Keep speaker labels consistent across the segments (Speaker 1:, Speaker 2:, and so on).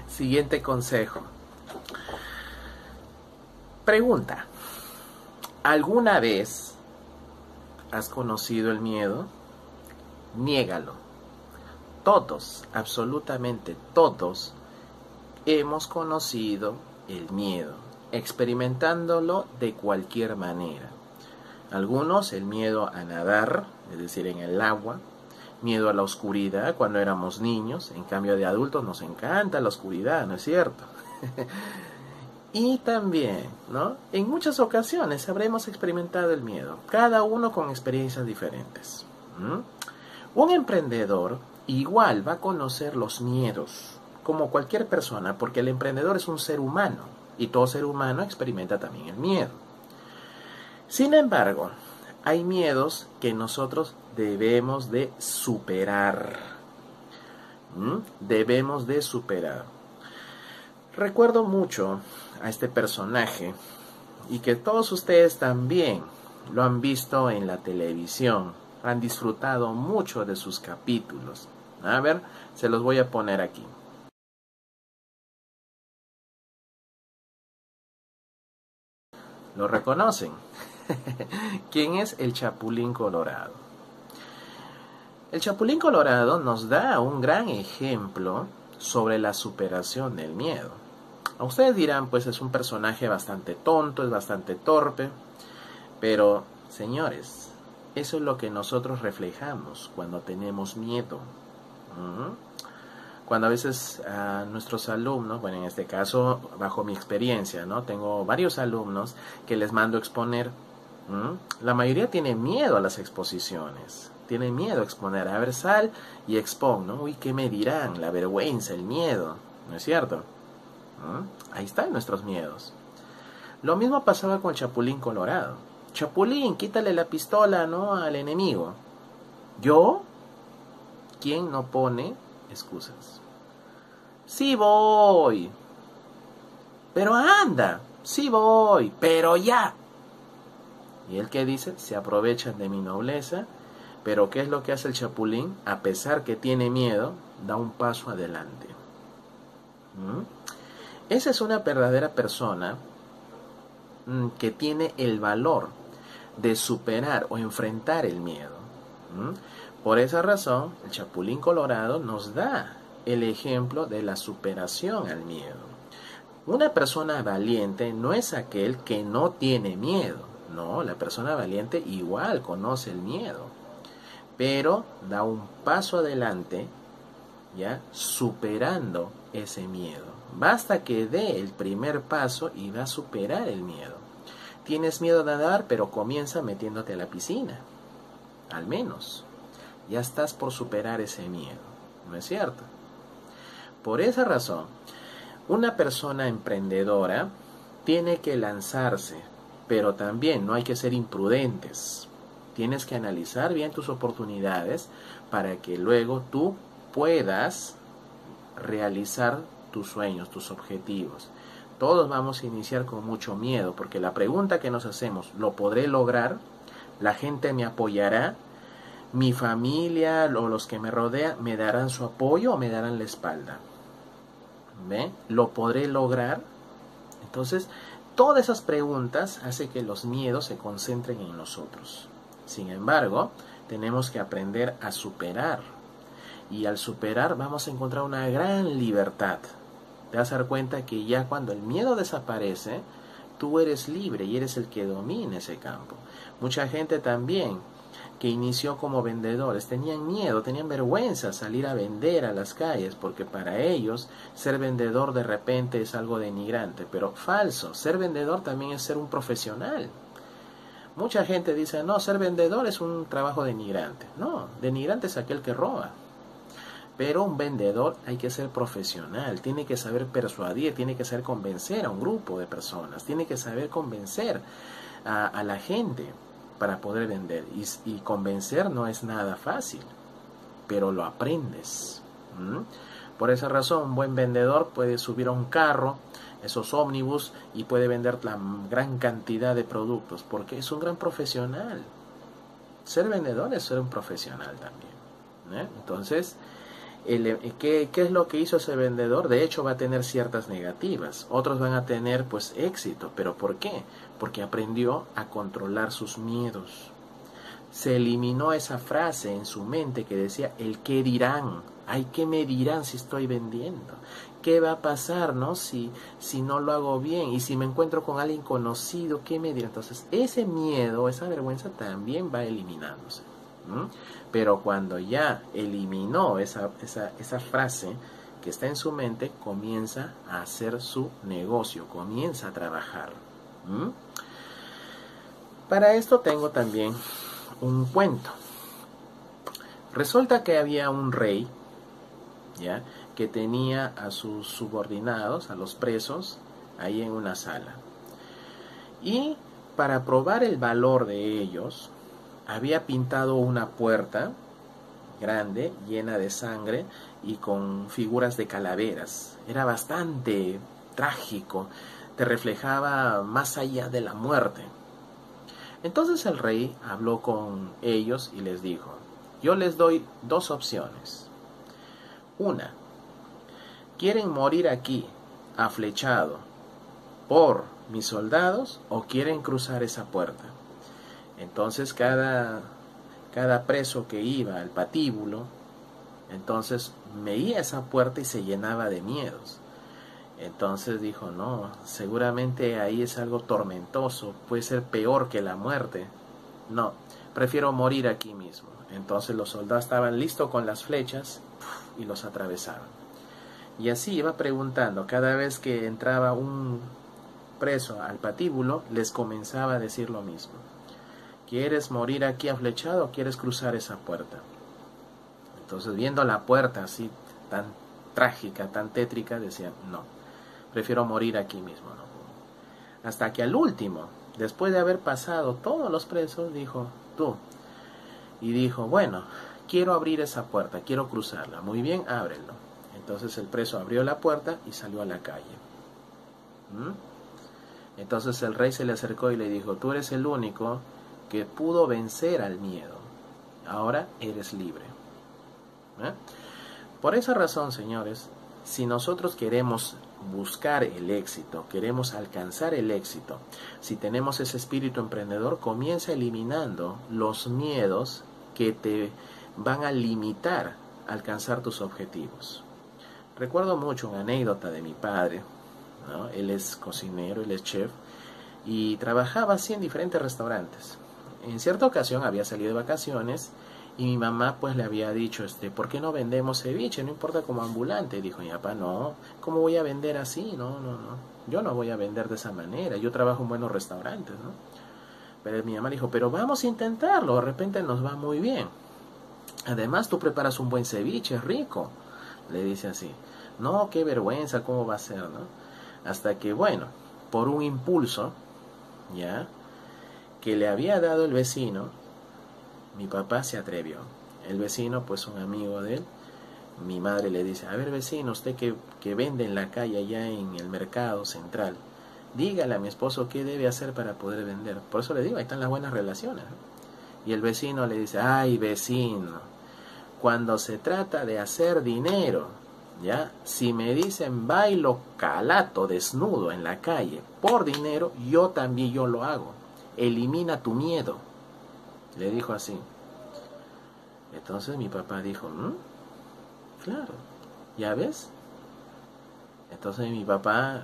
Speaker 1: Siguiente consejo. Pregunta. ¿Alguna vez has conocido el miedo? Niégalo. Todos, absolutamente todos, hemos conocido el miedo, experimentándolo de cualquier manera. Algunos el miedo a nadar, es decir, en el agua, miedo a la oscuridad cuando éramos niños, en cambio de adultos nos encanta la oscuridad, ¿no es cierto? Y también, ¿no? En muchas ocasiones habremos experimentado el miedo, cada uno con experiencias diferentes. Un emprendedor igual va a conocer los miedos, como cualquier persona, porque el emprendedor es un ser humano, y todo ser humano experimenta también el miedo. Sin embargo, hay miedos que nosotros debemos de superar. Debemos de superar. Recuerdo mucho a este personaje y que todos ustedes también lo han visto en la televisión, han disfrutado mucho de sus capítulos. A ver, se los voy a poner aquí. ¿Lo reconocen? ¿Quién es el Chapulín Colorado? El Chapulín Colorado nos da un gran ejemplo sobre la superación del miedo. A ustedes dirán, pues es un personaje bastante tonto, es bastante torpe, pero, señores, eso es lo que nosotros reflejamos cuando tenemos miedo. Cuando a veces a nuestros alumnos, bueno, en este caso, bajo mi experiencia, ¿no? Tengo varios alumnos que les mando exponer. La mayoría tiene miedo a las exposiciones. Tiene miedo a exponer. A ver, sal y expon, ¿no? Uy, ¿qué me dirán? La vergüenza, el miedo, ¿no es cierto? Ahí están nuestros miedos. Lo mismo pasaba con el Chapulín Colorado. Chapulín, quítale la pistola, ¿no? Al enemigo. ¿Yo? ¿Quién no pone excusas? Sí voy. Pero anda. Sí voy. Pero ya. ¿Y él qué dice? Se aprovechan de mi nobleza. Pero ¿qué es lo que hace el Chapulín? A pesar que tiene miedo, da un paso adelante. Esa es una verdadera persona que tiene el valor de superar o enfrentar el miedo. Por esa razón, el Chapulín Colorado nos da el ejemplo de la superación al miedo. Una persona valiente no es aquel que no tiene miedo. No, la persona valiente igual conoce el miedo, pero da un paso adelante, ya superando ese miedo. Basta que dé el primer paso y va a superar el miedo. Tienes miedo de nadar, pero comienza metiéndote a la piscina. Al menos ya estás por superar ese miedo, ¿no es cierto? Por esa razón, una persona emprendedora tiene que lanzarse, pero también no hay que ser imprudentes. Tienes que analizar bien tus oportunidades para que luego tú puedas realizar tus sueños, tus objetivos. Todos vamos a iniciar con mucho miedo, porque la pregunta que nos hacemos, ¿lo podré lograr? ¿La gente me apoyará? ¿Mi familia o los que me rodean me darán su apoyo o me darán la espalda? ¿Ve? ¿Lo podré lograr? Entonces, todas esas preguntas hacen que los miedos se concentren en nosotros. Sin embargo, tenemos que aprender a superar. Y al superar vamos a encontrar una gran libertad. Te vas a dar cuenta que ya cuando el miedo desaparece, tú eres libre y eres el que domina ese campo. Mucha gente también que inició como vendedores tenían miedo, tenían vergüenza salir a vender a las calles, porque para ellos ser vendedor de repente es algo denigrante, pero falso. Ser vendedor también es ser un profesional. Mucha gente dice, no, ser vendedor es un trabajo denigrante. No, denigrante es aquel que roba. Pero un vendedor hay que ser profesional, tiene que saber persuadir, tiene que saber convencer a un grupo de personas, tiene que saber convencer a la gente para poder vender. Y convencer no es nada fácil, pero lo aprendes. Por esa razón, un buen vendedor puede subir a un carro, esos ómnibus, y puede vender la gran cantidad de productos, porque es un gran profesional. Ser vendedor es ser un profesional también. Entonces, ¿Qué es lo que hizo ese vendedor? De hecho va a tener ciertas negativas, otros van a tener pues éxito, pero ¿por qué? Porque aprendió a controlar sus miedos. Se eliminó esa frase en su mente que decía, el qué dirán, ay, ¿qué me dirán si estoy vendiendo? ¿Qué va a pasar, no? Si no lo hago bien, y si me encuentro con alguien conocido, ¿qué me dirán? Entonces ese miedo, esa vergüenza también va eliminándose. Pero cuando ya eliminó esa frase que está en su mente, comienza a hacer su negocio, comienza a trabajar. Para esto tengo también un cuento. Resulta que había un rey, ¿ya?, que tenía a sus subordinados, a los presos, ahí en una sala. Y para probar el valor de ellos, había pintado una puerta grande, llena de sangre y con figuras de calaveras. Era bastante trágico, te reflejaba más allá de la muerte. Entonces el rey habló con ellos y les dijo, yo les doy dos opciones. Una, ¿quieren morir aquí, aflechado por mis soldados, o quieren cruzar esa puerta? Entonces cada preso que iba al patíbulo, entonces veía esa puerta y se llenaba de miedos. Entonces dijo, no, seguramente ahí es algo tormentoso, puede ser peor que la muerte. No, prefiero morir aquí mismo. Entonces los soldados estaban listos con las flechas y los atravesaron. Y así iba preguntando, cada vez que entraba un preso al patíbulo, les comenzaba a decir lo mismo. ¿Quieres morir aquí aflechado o quieres cruzar esa puerta? Entonces, viendo la puerta así tan trágica, tan tétrica, decían, no, prefiero morir aquí mismo. ¿No? Hasta que al último, después de haber pasado todos los presos, dijo, tú. Y dijo, bueno, quiero abrir esa puerta, quiero cruzarla. Muy bien, ábrelo. Entonces el preso abrió la puerta y salió a la calle. Entonces el rey se le acercó y le dijo, tú eres el único que pudo vencer al miedo. Ahora eres libre. Por esa razón, señores, si nosotros queremos buscar el éxito, queremos alcanzar el éxito, si tenemos ese espíritu emprendedor, comienza eliminando los miedos que te van a limitar a alcanzar tus objetivos. Recuerdo mucho una anécdota de mi padre, ¿no? Él es cocinero, él es chef, y trabajaba así en diferentes restaurantes. En cierta ocasión había salido de vacaciones y mi mamá pues le había dicho, ¿por qué no vendemos ceviche? No importa, como ambulante. Y dijo mi papá, no, ¿cómo voy a vender así? No, yo no voy a vender de esa manera, yo trabajo en buenos restaurantes, ¿no? Pero mi mamá le dijo, pero vamos a intentarlo, de repente nos va muy bien. Además tú preparas un buen ceviche, es rico. Le dice así, no, qué vergüenza, ¿cómo va a ser, no? Hasta que, bueno, por un impulso, ya, que le había dado el vecino, mi papá se atrevió. El vecino, pues un amigo de él, mi madre le dice, a ver vecino, usted que vende en la calle allá en el mercado central, dígale a mi esposo qué debe hacer para poder vender. Por eso le digo, ahí están las buenas relaciones, ¿no? Y el vecino le dice, ay vecino, cuando se trata de hacer dinero, ya, si me dicen bailo calato desnudo en la calle por dinero, yo también lo hago. Elimina tu miedo, le dijo así. Entonces mi papá dijo, claro, ¿ya ves? Entonces mi papá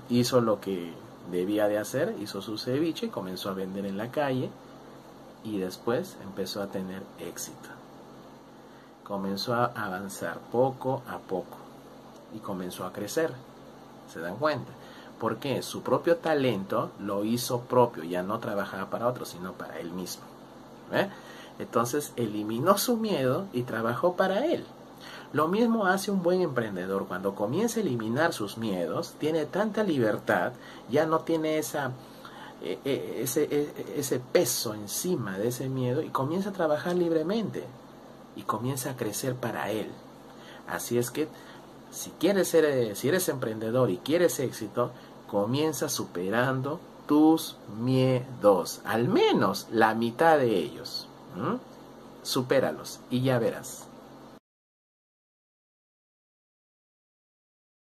Speaker 1: hizo lo que debía de hacer, hizo su ceviche, comenzó a vender en la calle y después empezó a tener éxito. Comenzó a avanzar poco a poco y comenzó a crecer. ¿Se dan cuenta? Porque su propio talento lo hizo propio, ya no trabajaba para otros, sino para él mismo. Entonces eliminó su miedo y trabajó para él. Lo mismo hace un buen emprendedor. Cuando comienza a eliminar sus miedos, tiene tanta libertad, ya no tiene ese peso encima de ese miedo y comienza a trabajar libremente y comienza a crecer para él. Así es que si eres emprendedor y quieres éxito, comienza superando tus miedos, al menos la mitad de ellos. Supéralos y ya verás.